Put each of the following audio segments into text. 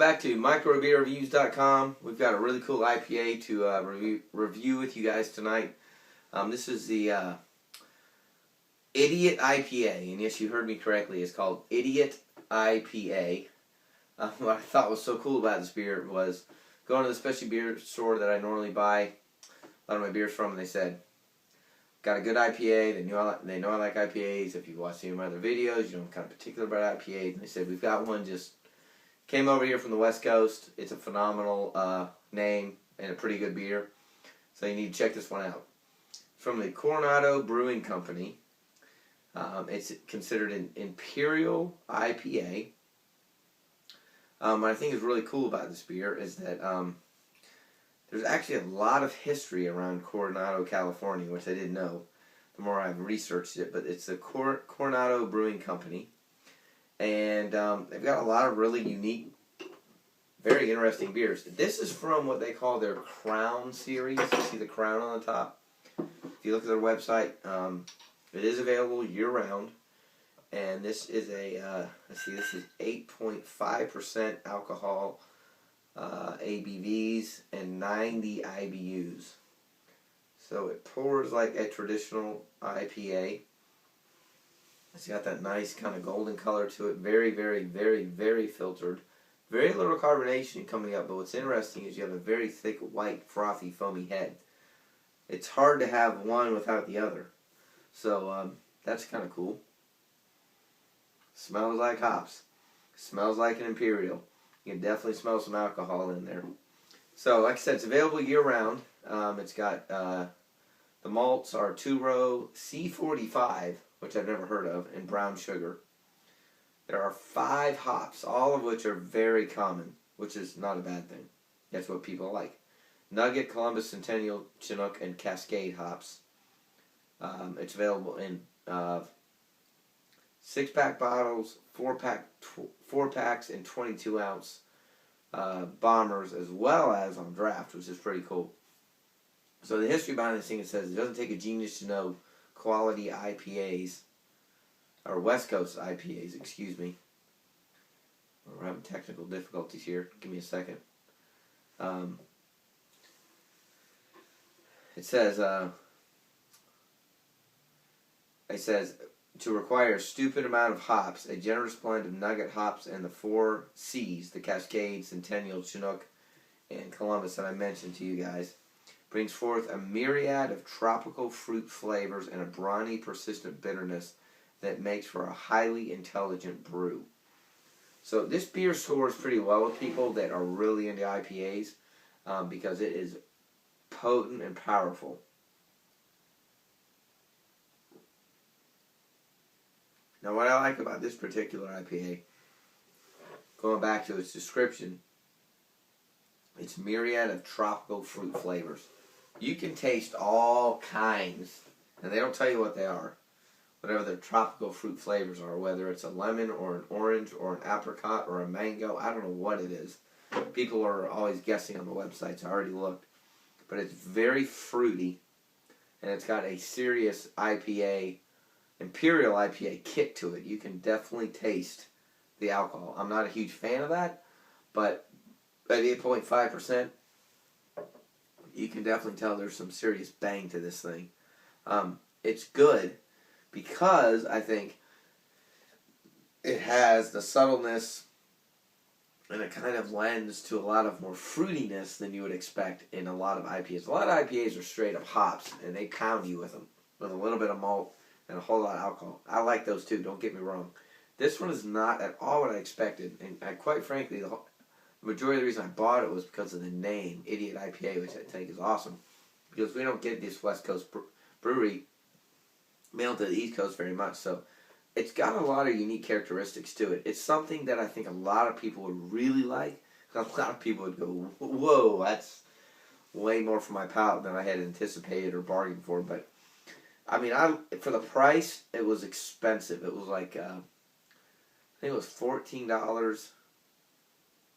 back to microbeerreviews.com. We've got a really cool IPA to review with you guys tonight. This is the Idiot IPA, and yes, you heard me correctly. It's called Idiot IPA. What I thought was so cool about this beer was going to the specialty beer store that I normally buy a lot of my beers from, and they said, got a good IPA. They know I like IPAs. If you've watched any of my other videos, you know I'm kind of particular about IPAs. And they said, we've got one just came over here from the West Coast. It's a phenomenal name and a pretty good beer. So you need to check this one out. From the Coronado Brewing Company. It's considered an Imperial IPA. What I think is really cool about this beer is that there's actually a lot of history around Coronado, California, which I didn't know the more I've researched it. But it's the Coronado Brewing Company. And they've got a lot of really unique, very interesting beers. This is from what they call their Crown series. You see the crown on the top? If you look at their website, it is available year-round. And this is a, let's see, this is 8.5% alcohol ABVs and 90 IBUs. So it pours like a traditional IPA. It's got that nice kind of golden color to it. Very, very, very, very filtered. Very little carbonation coming up, but what's interesting is you have a very thick, white, frothy, foamy head. It's hard to have one without the other. So that's kind of cool. Smells like hops. Smells like an Imperial. You can definitely smell some alcohol in there. So, like I said, it's available year-round. It's got, the malts are 2-row C45, which I've never heard of, and brown sugar. There are 5 hops, all of which are very common, which is not a bad thing. That's what people like. Nugget, Columbus, Centennial, Chinook, and Cascade hops. It's available in 6-pack bottles, 4-packs, and 22-ounce bombers, as well as on draft, which is pretty cool. So the history behind this thing, it says, it doesn't take a genius to know quality IPAs, or West Coast IPAs, excuse me. We're having technical difficulties here. Give me a second. It says to require a stupid amount of hops, a generous blend of nugget hops and the 4 C's, the Cascade, Centennial, Chinook, and Columbus that I mentioned to you guys, brings forth a myriad of tropical fruit flavors and a brawny, persistent bitterness that makes for a highly intelligent brew. So this beer scores pretty well with people that are really into IPAs because it is potent and powerful. Now, what I like about this particular IPA, going back to its description, it's myriad of tropical fruit flavors. You can taste all kinds, and they don't tell you what they are. Whatever the tropical fruit flavors are, whether it's a lemon or an orange or an apricot or a mango, I don't know what it is. People are always guessing on the websites. I already looked. But it's very fruity, and it's got a serious IPA, Imperial IPA kick to it. You can definitely taste the alcohol. I'm not a huge fan of that, but at 8.5%, you can definitely tell there's some serious bang to this thing. It's good because I think it has the subtleness and it kind of lends to a lot of more fruitiness than you would expect in a lot of IPAs. A lot of IPAs are straight up hops, and they pound you with them, with a little bit of malt and a whole lot of alcohol. I like those too, don't get me wrong. This one is not at all what I expected, and quite frankly, the majority of the reason I bought it was because of the name, Idiot IPA, which I think is awesome. Because we don't get this West Coast brewery mailed to the East Coast very much, so it's got a lot of unique characteristics to it. It's something that I think a lot of people would really like. A lot of people would go, whoa, that's way more for my palate than I had anticipated or bargained for. But, I mean, for the price, it was expensive. It was like, I think it was $14.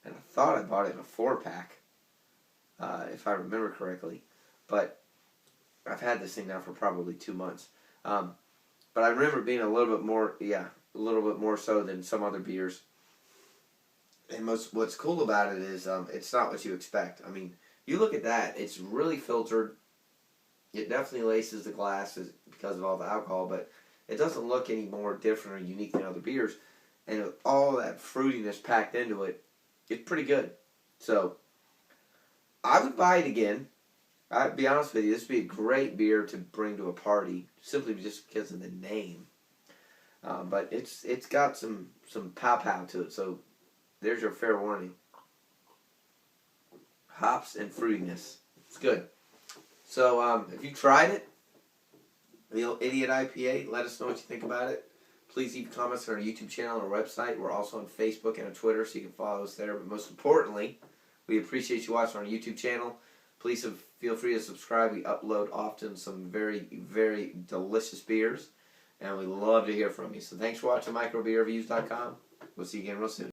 And I thought I bought it in a 4-pack, if I remember correctly. But I've had this thing now for probably 2 months. But I remember being a little bit more so than some other beers. And what's cool about it is it's not what you expect. I mean, you look at that; it's really filtered. It definitely laces the glasses because of all the alcohol, but it doesn't look any more different or unique than other beers. And with all that fruitiness packed into it, it's pretty good. So I would buy it again. I'd be honest with you, this would be a great beer to bring to a party, simply just because of the name. But it's got some pow to it. So there's your fair warning. Hops and fruitiness. It's good. So if you tried it, the old Idiot IPA, let us know what you think about it. Please leave comments on our YouTube channel and our website. We're also on Facebook and on Twitter, so you can follow us there. But most importantly, we appreciate you watching our YouTube channel. Please feel free to subscribe. We upload often some very, very delicious beers, and we love to hear from you. So thanks for watching MicroBeerReviews.com. We'll see you again real soon.